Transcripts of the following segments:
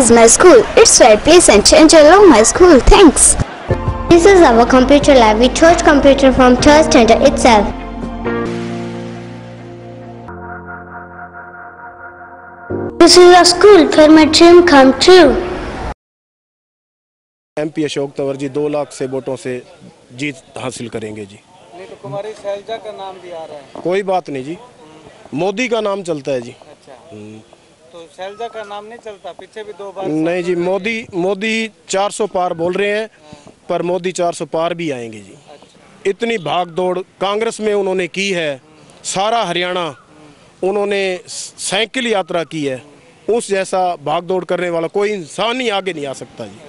is my school. It's very pleasant and I love my school. Thanks. This is our computer lab. We chose computer from third standard itself. This is a school where my dream come true. MP Ashok Tanwar ji 2 lakh से वोटों से जीत हासिल करेंगे जी। नहीं तो कुमारी शैलजा का नाम भी आ रहा है। कोई बात नहीं जी, मोदी का नाम चलता है जी। अच्छा, तो शैलजा का नाम नहीं चलता? पीछे भी 2 बार नहीं जी, मोदी 400 पार बोल रहे हैं, पर मोदी 400 पार भी आएंगे जी। अच्छा। इतनी भाग दौड़ कांग्रेस में उन्होंने की है, सारा हरियाणा उन्होंने साइकिल यात्रा की है, उस जैसा भाग दौड़ करने वाला कोई इंसान ही आगे नहीं आ सकता जी।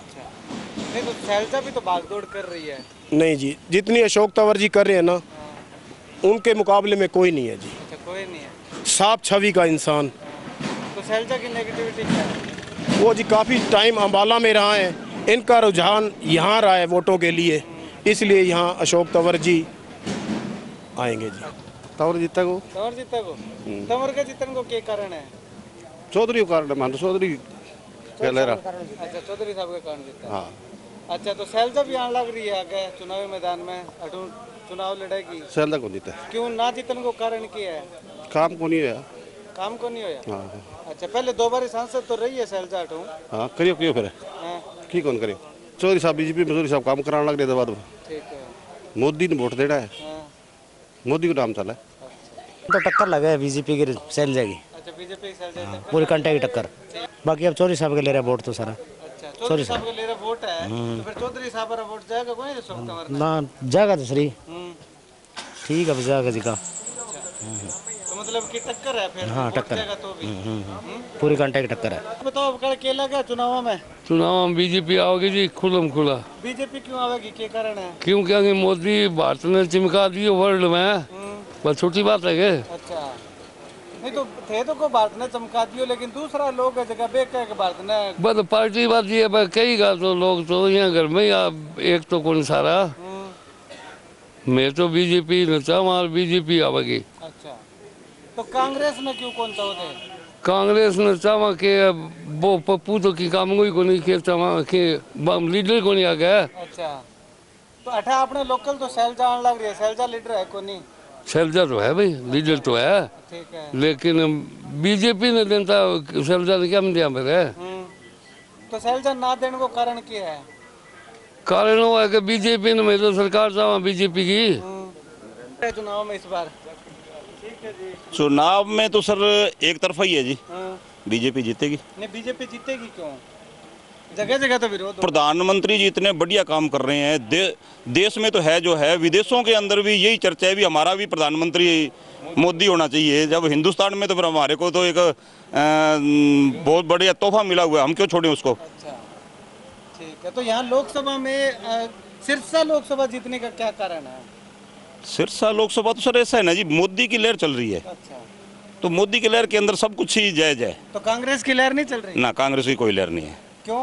नहीं तो शैलजा भी तो भागदौड़ कर रही है। नहीं जी, जितनी अशोक तंवर जी कर रहे हैं ना, उनके मुकाबले में कोई नहीं है जी। अच्छा, कोई नहीं है। साफ छवि का इंसान। तो शैलजा की नेगेटिविटी क्या है? वो जी काफ़ी टाइम अम्बाला में रहा है, इनका रुझान यहाँ रहा है वोटों के लिए, इसलिए यहाँ अशोक तंवर जी आएंगे जी। तंवर जीता को तंवर का जीतन को क्या कारण है? चौधरी का कारण है, चौधरी अच्छा, चौधरी साहब के कारण जीता। हाँ। अच्छा, तो शैलजा भी आने लग रही है आगे चुनावी मैदान में, चुनाव लड़ेगी। शैलजा को जीता क्यों ना जीतने को कारण क्या है? काम को नहीं होया। काम को नहीं होया? हाँ। अच्छा, पहले 2 बार सांसद तो रही है शैलजा अठू। हाँ, करियो फिर की कौन करियो? चौधरी साहब बीजेपी में चौधरी साहब काम कराने लग रहे बाद में। ठीक है, मोदी ने वोट देना है। मोदी को नाम चला है तो टक्कर लगा है बीजेपी की शैलजा की। अच्छा, बीजेपी शैलजा पूरी कंटे की टक्कर। बाकी अब चौधरी साहब के ले रहा वोट तो सारा। अच्छा, चौधरी साहब के ले रहा वोट है, तो फिर चौधरी साहब का वोट जाएगा कोई अशोक तंवर ना जाएगा तो सही। ठीक है, जाएगा जी का। तो मतलब की टक्कर है फिर? हाँ, टक्कर है तो भी पूरी कंटे की टक्कर है। बताओ अब क्या लगा चुनाव में? चुनाव में बीजेपी आओगी जी, खुलम खुला। बीजेपी क्यों आवेगी, क्या कारण है? क्योंकि मोदी भारत ने चिमका दिए वर्ल्ड में, बस छोटी बात है के। अच्छा, नहीं तो थे तो को भारत ने चमका दियो, लेकिन दूसरा लोग है जगह बे के भारत ने बस पार्टी बात ये है, कई गा तो लोग तो यहाँ घर में एक तो कौन सारा मैं तो बीजेपी न चाहूँ, बीजेपी आवेगी। अच्छा, तो कांग्रेस ने क्यों कौन सा होते? कांग्रेस ने चाहवा के वो पप्पू तो की काम को नहीं के चाहवा के लीडर को नहीं आ गया। अच्छा, तो अठा अपने लोकल तो शैलजा आने लग रही है, शैलजा लीडर है को नहीं? शैलजा तो है भाई, लीडर तो है। ठीक है, लेकिन बीजेपी ने देता शैलजा ने क्या दिया मेरे। तो शैलजा ना देने को कारण क्या है? कारण वो है कि बीजेपी ने मेरे सरकार चाहवा बीजेपी की। चुनाव में इस बार चुनाव में तो सर एक तरफा ही है जी। बीजेपी जीतेगी। नहीं, बीजेपी जीतेगी क्यों? जगह जगह तो विरोध। प्रधानमंत्री जी इतने बढ़िया काम कर रहे हैं, देश में तो है जो है, विदेशों के अंदर भी यही चर्चा है भी हमारा भी प्रधानमंत्री मोदी होना चाहिए। जब हिंदुस्तान में तो फिर हमारे को तो एक बहुत बढ़िया तोहफा मिला हुआ है, हम क्यों छोड़ें उसको। अच्छा, ठीक है, तो यहाँ लोकसभा में सिरसा लोकसभा जीतने का क्या कारण है? सिरसा लोकसभा तो सर ऐसा है ना जी, मोदी की लहर चल रही है। अच्छा, तो मोदी की लहर के अंदर सब कुछ ही जायज है। तो कांग्रेस की लहर नहीं चल रही? ना, कांग्रेस की कोई लहर नहीं है। क्यों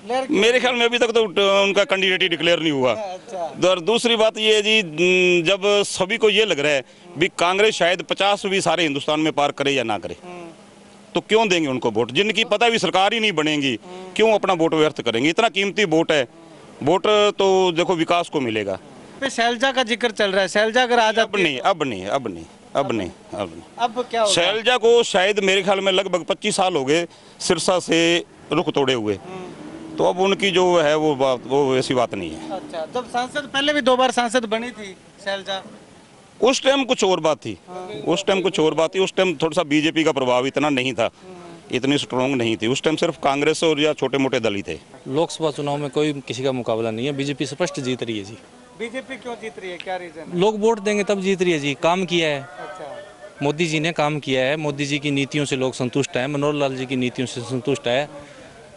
लहर? मेरे ख्याल में अभी तक तो उनका कैंडिडेट ही डिक्लेयर नहीं हुआ। अच्छा। और दूसरी बात ये है जी, जब सभी को ये लग रहा है भी कांग्रेस शायद 50 भी सारे हिंदुस्तान में पार करे या ना करे, तो क्यों देंगे उनको वोट? जिनकी पता भी सरकार ही नहीं बनेगी, क्यों अपना वोट व्यर्थ करेंगे? इतना कीमती वोट है, वोट तो देखो विकास को मिलेगा। शैलजा का जिक्र चल रहा है, शैलजा अगर आज अब नहीं। अब क्या होगा? शैलजा को शायद मेरे ख्याल में लगभग 25 साल हो गए सिरसा से रुख तोड़े हुए, तो अब उनकी जो है वो ऐसी बात नहीं है। अच्छा, जब सांसद पहले भी 2 बार सांसद बनी थी शैलजा, उस टाइम कुछ और बात थी। उस टाइम थोड़ा सा बीजेपी का प्रभाव इतना नहीं था, इतनी स्ट्रॉन्ग नहीं थी। उस टाइम सिर्फ कांग्रेस और या छोटे मोटे दल ही थे। लोकसभा चुनाव में कोई किसी का मुकाबला नहीं है, बीजेपी स्पष्ट जीत रही है जी। बीजेपी क्यों जीत रही है, क्या रीजन है? लोग वोट देंगे तब जीत रही है जी, काम किया है। अच्छा, मोदी जी ने काम किया है, मोदी जी की नीतियों से लोग संतुष्ट हैं, मनोहर लाल जी की नीतियों से संतुष्ट है,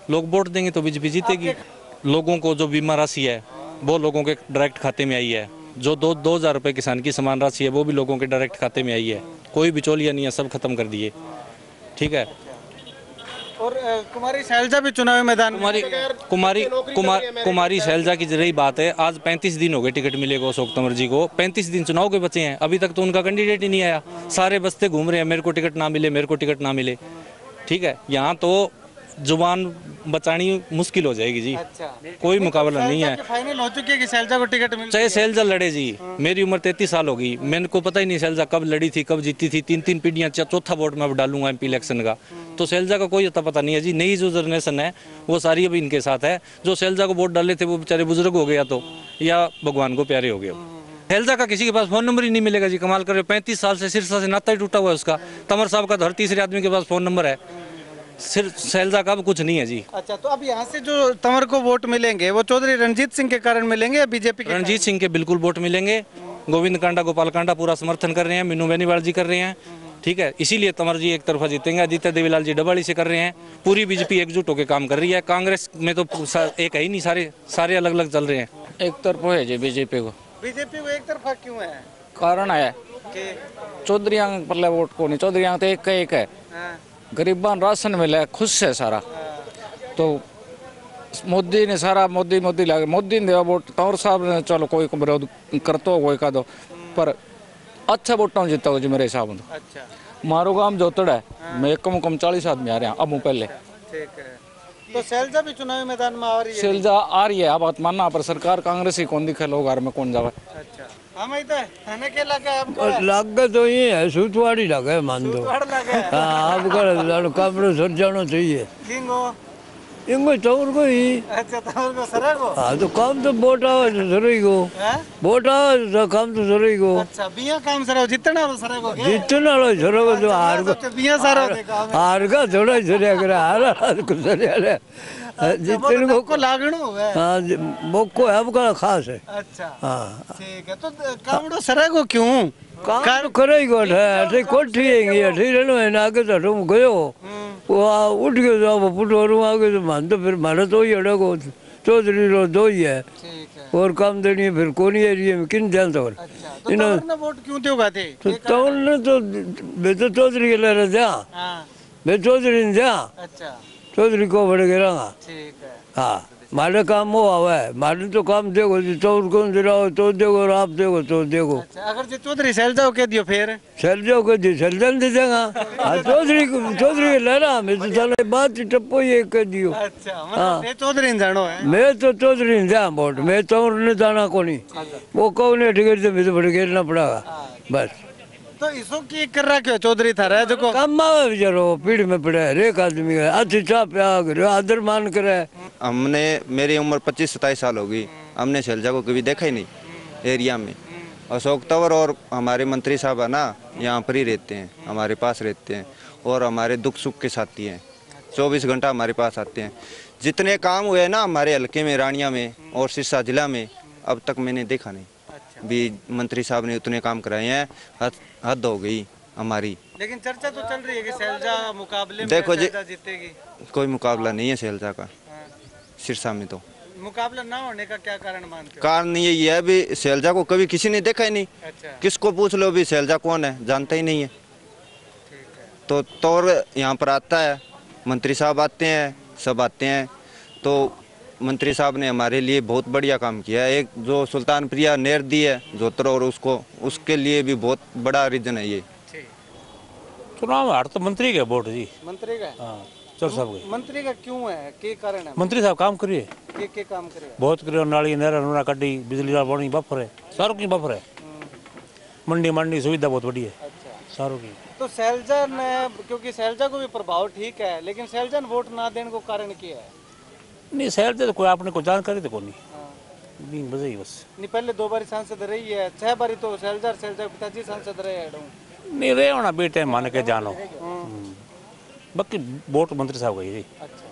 लोग वोट देंगे तो बीजेपी जीतेगी। लोगों को जो बीमा राशि है वो लोगों के डायरेक्ट खाते में आई है, जो 2,000 रुपये किसान की समान राशि है वो भी लोगों के डायरेक्ट खाते में आई है, कोई बिचौलिया नहीं है, सब खत्म कर दिए। ठीक है, और कुमारी शैलजा भी चुनावी मैदान कुमारी शैलजा की रही बात है, आज 35 दिन हो गए टिकट मिलेगा अशोक तंवर जी को, 35 दिन चुनाव के बचे हैं, अभी तक तो उनका कैंडिडेट ही नहीं आया। सारे बस्ते घूम रहे हैं, मेरे को टिकट ना मिले, मेरे को टिकट ना मिले। ठीक है, यहाँ तो जुबान बचानी मुश्किल हो जाएगी जी। अच्छा, कोई मुकाबला नहीं है। फाइनल हो चुकी है कि शैलजा को टिकट मिल चाहे शैलजा लड़े जी, मेरी उम्र 33 साल हो गई, मैंने को पता ही नहीं शैलजा कब लड़ी थी, कब जीती थी। 3 पीढ़ियां, चौथा वोट मैं अब डालूंगा MP इलेक्शन का। तो शैलजा का कोई अता पता नहीं है जी। नई जो जनरेशन है वो सारी अभी इनके साथ है। जो शैलजा को वोट डाले थे वो बेचारे बुजुर्ग हो गया तो, या भगवान को प्यारे हो गए। शैलजा का किसी के पास फोन नंबर ही नहीं मिलेगा जी। कमाल कर रहे हो, 35 साल से सिरसा से नाता ही टूटा हुआ है उसका। तंवर साहब का तो हर तीसरे आदमी के पास फोन नंबर है, सिर्फ शैलजा का कुछ नहीं है जी। अच्छा, तो अब यहाँ से जो तंवर को वोट मिलेंगे वो चौधरी रणजीत सिंह के कारण मिलेंगे या बीजेपी के? रणजीत सिंह के बिल्कुल वोट मिलेंगे। गोविंद कांडा, गोपाल कांडा पूरा समर्थन कर रहे हैं, मीनू बेनीवाल जी कर रहे हैं, ठीक है। इसीलिए तंवर जी एक तरफा जीतेंगे। आदित्य देवीलाल जी डबाड़ी से कर रहे हैं। पूरी बीजेपी एकजुट होकर काम कर रही है। कांग्रेस में तो एक है ही नहीं, सारे अलग अलग चल रहे हैं। एक तरफा है जी बीजेपी को एक तरफा क्यों है? कारण है कि चौधरी पहले वोट को नहीं, चौधरी तो एक का एक है। गरीबान राशन मिले खुश है सारा। तो मोदी ने सारा मोदी लगे, मोदी ने दिया वोट। तंवर साहब ने चलो कोई विरोध करते हो कोई का दो, पर अच्छा वोटा जीता हो जी मेरे हिसाब से। अच्छा, मारो गांव जोतड़ है, मैं कम 40 आदमी आ रहे हैं अब पहले। ठीक है। तो शैलजा भी चुनावी मैदान में आ रही है? शैलजा आ रही है, आप बात मानना, पर सरकार कांग्रेस ही कौन दिखे, लोग घर में कौन जावे। अच्छा, हाँ मैं थाने के लगा आपको लगे तो ये है सूतवाड़ी लगे मान दो। हाँ, आपका कपड़े सर जाना चाहिए इनको चौर को ही। अच्छा, तंवर को सरे को? हाँ, तो काम तो वोट आवे तो सरे को, वोट आवे तो काम तो सरे को। अच्छा, बिया काम सरे जितना सरे को जितना लो सरे को तो हार को बिया सारा देखा हार का थोड़ा ही सरे करे हार को सरे जितने को लागणो है। हाँ, मोको है आपका खास है। अच्छा, हाँ ठीक है। तो कामड़ो सरे को क्यों काम करे ही कोट है अठे कोठी हैगी अठे रहनो है ना आगे तो तुम गयो वो उठ गयो तो पुटोरू आगे तो मान तो फिर मारे तो ही अड़े को चौधरी रो दो ही है और काम देनी है फिर कोनी एरिया में किन जानता और इन्होंने वोट क्यों दे उगा थे? तो उन्होंने तो मैं तो चौधरी के ले जा मैं चौधरी ने जा चौधरी को बड़े गिरांगा। ठीक है। हाँ, मारे काम वो आवा है, मारे तो काम देखो चौर कौन दे रहा तो देखो और आप देखो तो देखो। अच्छा, अगर जो चौधरी शैलजा को कह दियो फिर? शैलजा को कह दियो शैलजा दे देगा। हाँ, चौधरी ले रहा मैं तो साला बात टप्पो ये कह दियो। अच्छा, मतलब मैं चौधरी ने जानो है? मैं तो चौधरी ने जा वोट, मैं चौर ने जाना को नहीं। वो कौन है टिकट से मैं तो बड़े घेरना पड़ेगा बस। तो इसो की कर रहा क्यों चौधरी था रहा जो को काम आवे बेचारो पीढ़ में पड़ा है एक आदमी का अच्छी चाह प्या करे आदर मान करे। हमने मेरी उम्र 25-27 साल हो गई, हमने शैलजा को कभी देखा ही नहीं एरिया में। अशोक तंवर और हमारे मंत्री साहब है ना यहाँ पर ही रहते हैं, हमारे पास रहते हैं और हमारे दुख सुख के साथी हैं। 24 घंटा हमारे पास आते हैं। जितने काम हुए ना हमारे हल्के में रानिया में और सिरसा जिला में अब तक मैंने देखा नहीं। भी मंत्री साहब ने उतने काम कराए हैं, हद हो गई हमारी। लेकिन चर्चा तो चल रही है कि शैलजा मुकाबले में देखो जी, जीतेगी। कोई मुकाबला नहीं है शैलजा का सिरसा में। तो मुकाबला ना होने का क्या कारण मानते हो? कारण यही है भी शैलजा को कभी किसी ने देखा ही नहीं। अच्छा। किसको पूछ लो भी शैलजा कौन है जानता ही नहीं है। तो तौर यहाँ पर आता है, मंत्री साहब आते हैं, सब आते हैं। तो मंत्री साहब ने हमारे लिए बहुत बढ़िया काम किया है। एक जो सुल्तान प्रिया नहर दी है जोतर और उसके लिए भी बहुत बड़ा रीजन है ये। चुनाव हार तो मंत्री का वोट जी। मंत्री का? हाँ, चल साहब का। मंत्री का क्यों है, के कारण है? मंत्री साहब काम करिए, के काम करे? बहुत करिए। नाली नहर नूरा कड्डी, बिजली का पानी बफर है, सारों की बफर है। मंडी सुविधा बहुत बढ़िया है सारों की। तो शैलजा ने, क्योंकि शैलजा को भी प्रभाव ठीक है, लेकिन शैलजा ने वोट ना देने को कारण क्या है? नहीं शैलजा तो कोई आपने को जानकारी तो कोनी नहीं बस ही बस। नहीं पहले 2 बार सांसद रही है, 6 बार तो शैलजा पिताजी सांसद रहे हैं। नहीं रहे होना बेटे मान के जानो, बाकी वोट मंत्री साहब गई जी। अच्छा,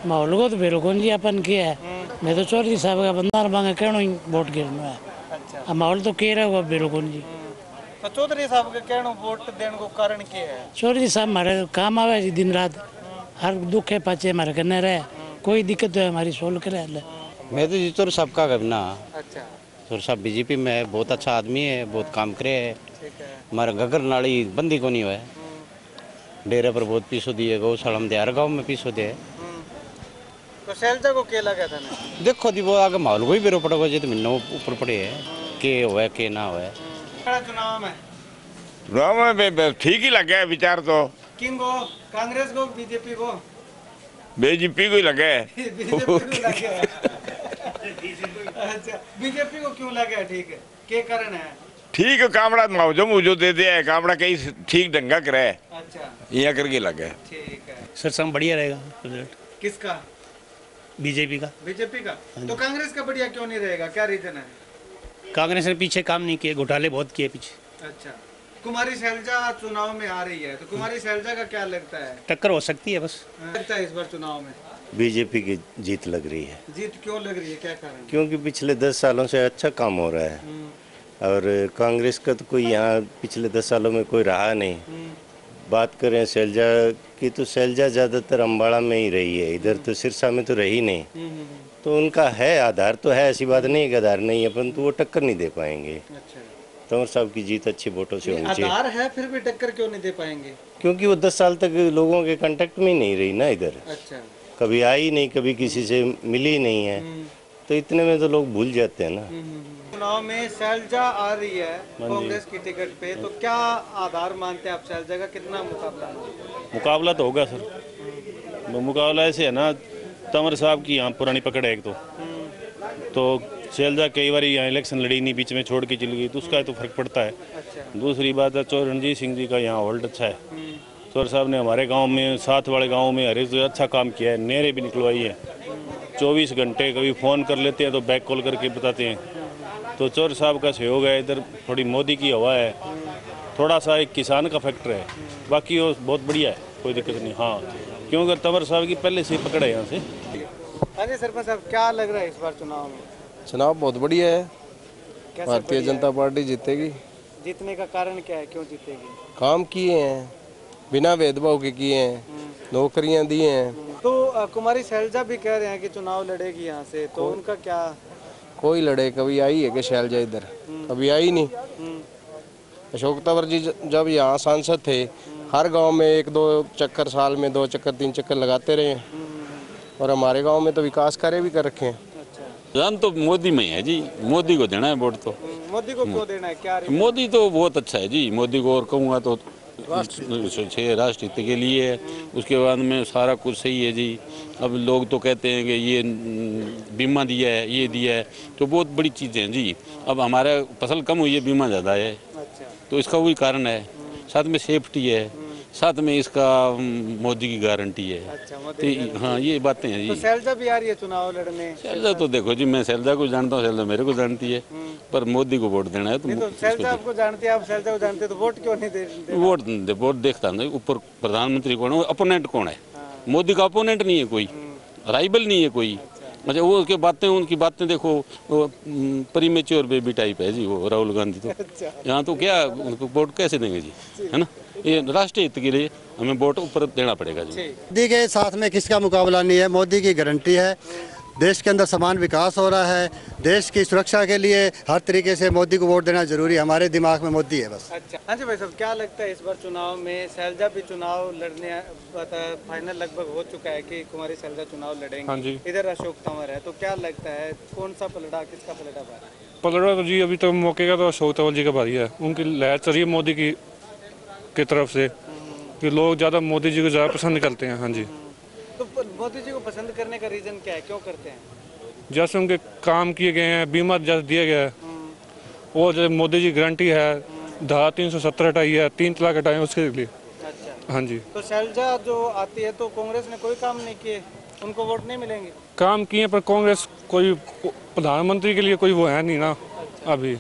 माहौल को तो बिल्कुल जी अपन किया है। मैं तो चौधरी साहब का बंदा मांगे कहना ही वोट गिरना है। अच्छा, माहौल तो कह रहा होगा बिल्कुल जी। तो चौधरी साहब के कहना वोट देने को कारण क्या है? चौधरी साहब हमारे काम आवे जी, दिन रात हर दुख है पाचे हमारे करने रहे, कोई दिक्कत है हमारी सोल्व करे। मैं तो जीतोर साहब का करना। अच्छा, तो साहब बीजेपी में है, बहुत अच्छा आदमी है, बहुत काम करे है। हमारा घगर नाली बंदी को नहीं हुआ है, डेरे पर बहुत पीसो दिए, गौशाला में हर गाँव में पीसो दिए। तो शैलजा को क्या लगा था ना? देखो दी वो आगे माहौल को ही बेरो पड़ेगा जी, तो मिलना ऊपर पड़े है के हुआ के ना हुआ। चुनाव में ठीक ही लग गया विचार तो। किंग को, कांग्रेस को, बीजेपी को? बीजेपी को ही लगा है। अच्छा, बीजेपी को क्यों लगा है? ठीक है, क्या कारण है? ठीक है, कामड़ा मुझो दे दिया है, कामड़ा कहीं ठीक ढंगा करा है। अच्छा, यहाँ करके लगा है। ठीक है। सर सब बढ़िया रहेगा रिजल्ट। किसका? बीजेपी का। बीजेपी का। तो कांग्रेस का बढ़िया क्यों नहीं रहेगा, क्या रीजन है? कांग्रेस ने पीछे काम नहीं किए, घोटाले बहुत किए पीछे। अच्छा, कुमारी शैलजा चुनाव में आ रही है, तो कुमारी शैलजा का क्या लगता है? टक्कर हो सकती है बस। लगता है इस बार चुनाव में बीजेपी की जीत लग रही है। जीत क्यों लग रही है, क्या कारण? क्योंकि पिछले 10 सालों से अच्छा काम हो रहा है और कांग्रेस का तो कोई यहाँ पिछले 10 सालों में कोई रहा नहीं। बात करें शैलजा की तो शैलजा ज़्यादातर अम्बाड़ा में ही रही है, इधर तो सिरसा में तो रही नहीं। तो उनका है आधार तो है, ऐसी बात नहीं है आधार नहीं है, परंतु वो टक्कर नहीं दे पाएंगे। तंवर साहब की जीत अच्छी वोटों से होनी चाहिए। आधार है फिर भी टक्कर क्यों नहीं दे पाएंगे? क्योंकि वो 10 साल तक लोगों के कांटेक्ट में ही नहीं रही ना इधर। अच्छा, कभी आई नहीं, कभी किसी से मिली नहीं है, तो इतने में तो लोग भूल जाते हैं ना। चुनाव में शैलजा आ रही है कांग्रेस की टिकट पे, तो क्या आधार मानते हैं आप शैलजा का? कितना मुकाबला? मुकाबला तो होगा सर, मुकाबला ऐसे है ना, तंवर साहब की यहाँ पुरानी पकड़ है एक तो शैलजा कई बार यहाँ इलेक्शन लड़ी नहीं, बीच में छोड़ के चली गई, तो उसका तो फर्क पड़ता है। दूसरी बात है चौर रणजीत सिंह जी का यहाँ होल्ड अच्छा है। चौर साहब ने हमारे गांव में, साथ वाले गांव में हर एक अच्छा काम किया है, नहरें भी निकलवाई है। 24 घंटे कभी फ़ोन कर लेते हैं तो बैक कॉल करके बताते हैं। तो चौर साहब का सहयोग है। इधर थोड़ी मोदी की हवा है, थोड़ा सा एक किसान का फैक्टर है, बाकी वो बहुत बढ़िया है, कोई दिक्कत नहीं। हाँ, क्योंकि तंवर साहब की पहले से पकड़ है यहाँ से। हाँ जी सरपंच साहब, क्या लग रहा है इस बार चुनाव में? चुनाव बहुत बढ़िया है, भारतीय जनता पार्टी जीतेगी। जीतने का कारण क्या है, क्यों जीतेगी? काम किए हैं, बिना भेदभाव के किए हैं, नौकरियां दी हैं। तो कुमारी शैलजा भी कह रहे हैं कि चुनाव लड़ेगी यहाँ से, तो उनका क्या? कोई लड़े, कभी आई है कि शैलजा इधर? कभी आई नहीं। अशोक तंवर जी जब यहाँ सांसद थे, हर गांव में 1-2 चक्कर, साल में 2 चक्कर 3 चक्कर लगाते रहे, और हमारे गांव में तो विकास कार्य भी कर रखे हैं। जान तो मोदी में है जी, मोदी को देना है वोट। तो मोदी को क्यों देना है, क्या? मोदी तो बहुत अच्छा है जी, मोदी को और कहूँगा तो राष्ट्र हित के लिए है। उसके बाद में सारा कुछ सही है जी। अब लोग तो कहते हैं कि ये बीमा दिया है, ये दिया है, तो बहुत बड़ी चीज़ें हैं जी। अब हमारा फसल कम हुई है, बीमा ज़्यादा है, तो इसका वही कारण है। साथ में सेफ्टी है, साथ में इसका मोदी की गारंटी है। तो हाँ, ये बातें हैं जी। तो शैलजा भी आ रही है चुनाव लड़ने? शैलजा तो देखो जी, मैं शैलजा को जानता हूँ, शैलजा मेरे को जानती है, पर मोदी को वोट देना है तो शैलजा आपको जानती है, आप शैलजा को जानते, तो वोट क्यों नहीं दे? वोट देखता हूँ ऊपर प्रधानमंत्री कौन है, अपोनेंट कौन है। मोदी का अपोनेंट नहीं है कोई, राइवल नहीं है कोई। अच्छा, वो उसके बातें, उनकी बातें देखो, वो प्रीमेच्योर बेबी टाइप है जी वो राहुल गांधी। तो यहाँ तो क्या उनको वोट कैसे देंगे जी, है ना? ये राष्ट्रीय हित के लिए हमें वोट ऊपर देना पड़ेगा जी। मोदी के साथ में किसका मुकाबला नहीं है, मोदी की गारंटी है। देश के अंदर समान विकास हो रहा है, देश की सुरक्षा के लिए हर तरीके से मोदी को वोट देना जरूरी है। हमारे दिमाग में मोदी है बस। अच्छा, हाँ जी भाई साहब, क्या लगता है इस बार चुनाव में शैलजा भी चुनाव लड़ने, फाइनल लगभग हो चुका है कि कुमारी शैलजा चुनाव लड़ेंगे। हाँ जी। इधर अशोक तंवर है, तो क्या लगता है कौन सा पलड़ा, किसका पलड़ा भारी? पलड़ा तो जी अभी तो मौके का तो अशोक तंवर जी का भारी है। उनकी लहर चल रही है मोदी की तरफ से, कि लोग ज़्यादा मोदी जी को ज़्यादा पसंद करते हैं। हाँ जी। तो मोदी जी को पसंद करने का रीजन क्या है, क्यों करते हैं? जैसे उनके काम किए गए हैं, बीमा जैसे दिया गया है, और जैसे मोदी जी गारंटी है, धारा 370 हटाई है, 3 तलाक हटाए उसके लिए। अच्छा। हाँ जी। तो शैलजा जो आती है तो कांग्रेस ने कोई काम नहीं किए, उनको वोट नहीं मिलेंगे? काम किए, पर कांग्रेस कोई प्रधानमंत्री के लिए कोई वो है नहीं ना अभी।